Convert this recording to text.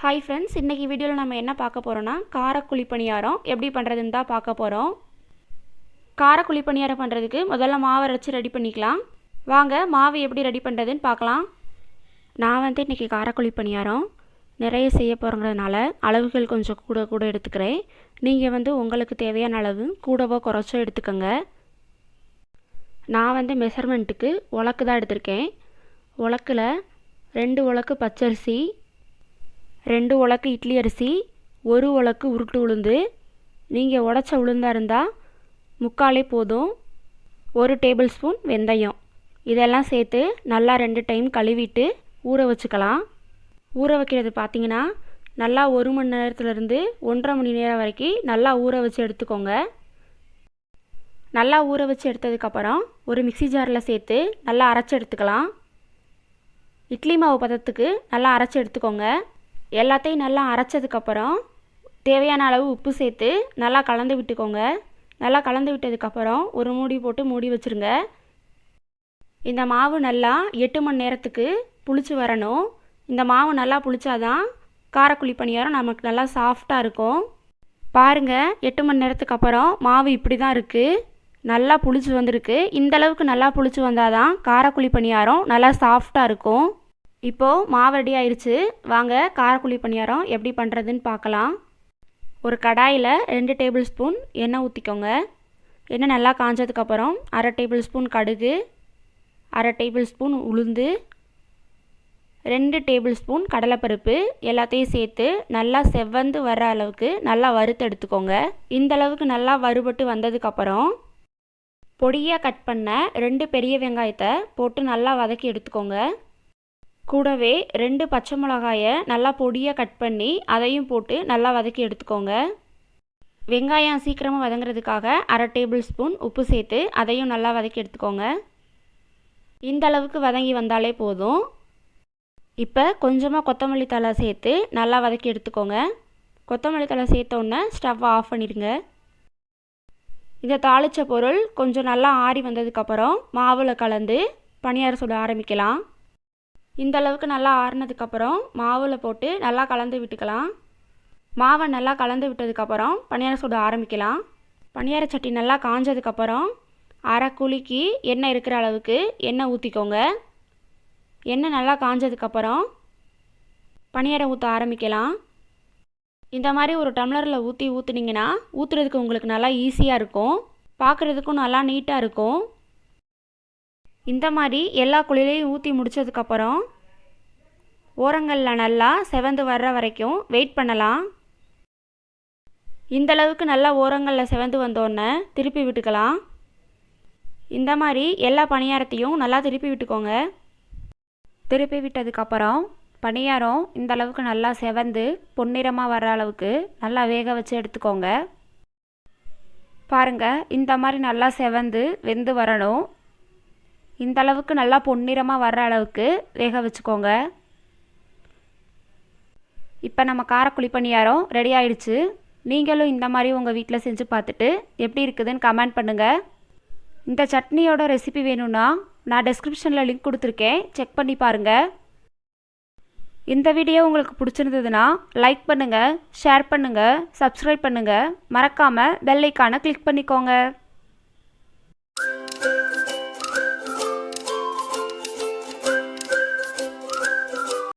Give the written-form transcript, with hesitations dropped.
Hi friends, இன்றைக்கி வீடியோவில் நம்ம என்ன பார்க்க போகிறோன்னா காரக்குழி பணியாரம் எப்படி பண்ணுறதுன்னு தான் பார்க்க போகிறோம். காரக்குழி பணியாரம் பண்ணுறதுக்கு முதல்ல மாவை அரைச்சி ரெடி பண்ணிக்கலாம். வாங்க மாவு எப்படி ரெடி பண்ணுறதுன்னு பார்க்கலாம். நான் இன்றைக்கி காரக்குழி பணியாரம் நிறைய செய்ய போகிறதுனால அளவுகள் கொஞ்சம் கூட எடுத்துக்கிறேன். நீங்கள் உங்களுக்கு தேவையான அளவு கூடவோ குறைச்சோ எடுத்துக்கோங்க. நான் மெஷர்மெண்ட்டுக்கு உலக்கு தான் எடுத்திருக்கேன். உலக்கில் 2 உலக்கு பச்சரிசி, 2 உலக்கு இட்லி அரிசி, 1 உலக்கு உருட்டு உளுந்து, நீங்கள் உடச்ச உளுந்தாக இருந்தால் 3/4 போதும், 1 டேபிள் ஸ்பூன் வெந்தயம், இதெல்லாம் சேர்த்து நல்லா 2 டைம் கழுவிட்டு ஊற வச்சுக்கலாம். ஊற வைக்கிறது பார்த்திங்கன்னா நல்லா 1 மணி நேரத்துலேருந்து 1.5 மணி நேரம் வரைக்கும் நல்லா ஊற வச்சு எடுத்துக்கோங்க. நல்லா ஊற வச்சு எடுத்ததுக்கப்புறம் ஒரு மிக்சி ஜாரில் சேர்த்து நல்லா அரைச்சி எடுத்துக்கலாம். இட்லி மாவு பதத்துக்கு நல்லா அரைச்சி எடுத்துக்கோங்க. எல்லாத்தையும் நல்லா அரைச்சதுக்கப்புறம் தேவையான அளவு உப்பு சேர்த்து நல்லா கலந்து விட்டுக்கோங்க. நல்லா கலந்து விட்டதுக்கப்புறம் ஒரு மூடி போட்டு மூடி வச்சுருங்க. இந்த மாவு நல்லா 8 மணி நேரத்துக்கு புளிச்சு வரணும். இந்த மாவு நல்லா புளிச்சாதான் காரக்குழி பணியாரம் நமக்கு நல்லா சாஃப்டாக இருக்கும். பாருங்கள், 8 மணி நேரத்துக்கு அப்புறம் மாவு இப்படி தான் இருக்குது. நல்லா புளிச்சு வந்திருக்கு. இந்தளவுக்கு நல்லா புளிச்சு வந்தால் தான் காரக்குழி பணியாரம் நல்லா சாஃப்டாக இருக்கும். இப்போது மாவு ரெடி ஆயிடுச்சு. வாங்க காரக்குழி பணியாரம் எப்படி பண்ணுறதுன்னு பார்க்கலாம். ஒரு கடாயில் 2 டேபிள் ஸ்பூன் எண்ணெய் ஊற்றிக்கோங்க. எண்ணெய் நல்லா காஞ்சதுக்கப்புறம் 1/2 டேபிள் ஸ்பூன் கடுகு, 1/2 டேபிள் ஸ்பூன் உளுந்து, 2 டேபிள் ஸ்பூன் கடலைப்பருப்பு எல்லாத்தையும் சேர்த்து நல்லா செவந்து வர அளவுக்கு நல்லா வறுத்து எடுத்துக்கோங்க. இந்த அளவுக்கு நல்லா வறுபட்டு வந்ததுக்கப்புறம் பொடியாக கட் பண்ண 2 பெரிய வெங்காயத்தை போட்டு நல்லா வதக்கி எடுத்துக்கோங்க. கூடவே 2 பச்சை மிளகாயை நல்லா பொடியாக கட் பண்ணி அதையும் போட்டு நல்லா வதக்கி எடுத்துக்கோங்க. வெங்காயம் சீக்கிரமாக வதங்குறதுக்காக 1/2 டேபிள் ஸ்பூன் உப்பு சேர்த்து அதையும் நல்லா வதக்கி எடுத்துக்கோங்க. இந்த அளவுக்கு வதங்கி வந்தாலே போதும். இப்போ கொஞ்சமாக கொத்தமல்லி தழை சேர்த்து நல்லா வதக்கி எடுத்துக்கோங்க. கொத்தமல்லி தழை சேர்த்தோன்னே ஸ்டவ்வை ஆஃப் பண்ணிடுங்க. இந்த தாளித்த பொருள் கொஞ்சம் நல்லா ஆறி வந்ததுக்கப்புறம் மாவில் கலந்து பணியாரம் சுட ஆரம்பிக்கலாம். இந்த அளவுக்கு நல்லா ஆறினதுக்கப்புறம் மாவில் போட்டு நல்லா கலந்து விட்டுக்கலாம். மாவை நல்லா கலந்து விட்டதுக்கப்புறம் பணியாரம் சுட ஆரம்பிக்கலாம். பணியார சட்டி நல்லா காஞ்சதுக்கப்புறம் அரை குழிக்கு எண்ணெய் இருக்கிற அளவுக்கு எண்ணெய் ஊற்றிக்கோங்க. எண்ணெய் நல்லா காஞ்சதுக்கப்புறம் பணியாரம் ஊற்ற ஆரம்பிக்கலாம். இந்த மாதிரி ஒரு டம்ளரில் ஊற்றுனீங்கன்னா ஊற்றுறதுக்கு உங்களுக்கு நல்லா ஈஸியாக இருக்கும். பார்க்குறதுக்கும் நல்லா நீட்டாக இருக்கும். இந்த மாதிரி எல்லா குழிலையும் ஊற்றி முடித்ததுக்கப்புறம் ஓரங்களில் நல்லா செவந்து வர்ற வரைக்கும் வெயிட் பண்ணலாம். இந்தளவுக்கு நல்லா ஓரங்களில் செவந்து வந்தோடனே திருப்பி விட்டுக்கலாம். இந்த மாதிரி எல்லா பணியாரத்தையும் நல்லா திருப்பி விட்டுக்கோங்க. திருப்பி விட்டதுக்கப்புறம் பணியாரம் இந்த அளவுக்கு நல்லா செவந்து பொன்னிறமாக வர்ற அளவுக்கு நல்லா வேக வச்சு எடுத்துக்கோங்க. பாருங்கள், இந்த மாதிரி நல்லா செவந்து வெந்து வரணும். இந்த அளவுக்கு நல்லா பொன்னிறமாக வர்ற அளவுக்கு வேக வச்சுக்கோங்க. இப்போ நம்ம காரக்குழி பணியாரம் ரெடி ஆயிடுச்சு. நீங்களும் இந்த மாதிரி உங்கள் வீட்டில் செஞ்சு பார்த்துட்டு எப்படி இருக்குதுன்னு கமெண்ட் பண்ணுங்கள். இந்த சட்னியோட ரெசிபி வேணும்னா நான் டிஸ்கிரிப்ஷனில் லிங்க் கொடுத்துருக்கேன், செக் பண்ணி பாருங்கள். இந்த வீடியோ உங்களுக்கு பிடிச்சிருந்ததுன்னா லைக் பண்ணுங்கள், ஷேர் பண்ணுங்கள், சப்ஸ்கிரைப் பண்ணுங்கள். மறக்காமல் பெல் ஐக்கானை கிளிக் பண்ணிக்கோங்க.